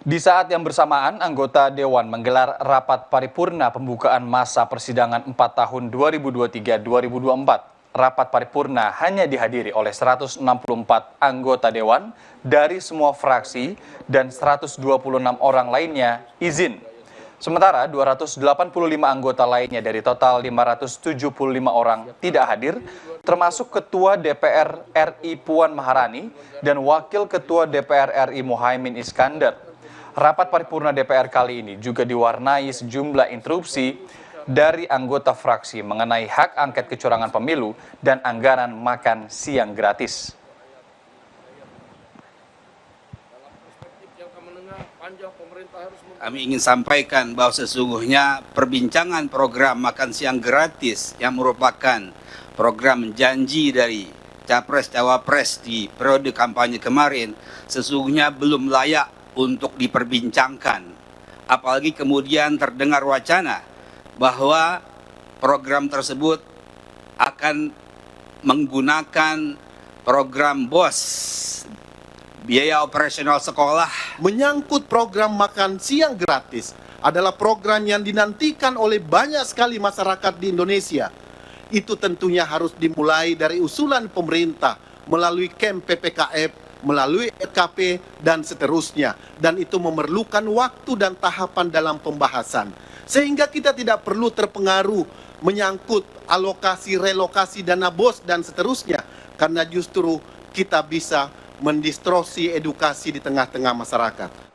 Di saat yang bersamaan, anggota Dewan menggelar rapat paripurna pembukaan masa persidangan 4 tahun 2023-2024. Rapat paripurna hanya dihadiri oleh 164 anggota Dewan dari semua fraksi dan 126 orang lainnya izin. Sementara 285 anggota lainnya dari total 575 orang tidak hadir, termasuk Ketua DPR RI Puan Maharani dan Wakil Ketua DPR RI Muhaimin Iskandar. Rapat paripurna DPR kali ini juga diwarnai sejumlah interupsi dari anggota fraksi mengenai hak angket kecurangan pemilu dan anggaran makan siang gratis. Kami ingin sampaikan bahwa sesungguhnya perbincangan program makan siang gratis yang merupakan program janji dari Capres-Cawapres di periode kampanye kemarin sesungguhnya belum layak untuk diperbincangkan. Apalagi kemudian terdengar wacana bahwa program tersebut akan menggunakan program BOS, biaya operasional sekolah. Menyangkut program makan siang gratis adalah program yang dinantikan oleh banyak sekali masyarakat di Indonesia. Itu tentunya harus dimulai dari usulan pemerintah melalui KEM PPKF, melalui RKP, dan seterusnya. Dan itu memerlukan waktu dan tahapan dalam pembahasan. Sehingga kita tidak perlu terpengaruh menyangkut alokasi, relokasi dana BOS, dan seterusnya. Karena justru kita bisa mendistorsi edukasi di tengah-tengah masyarakat.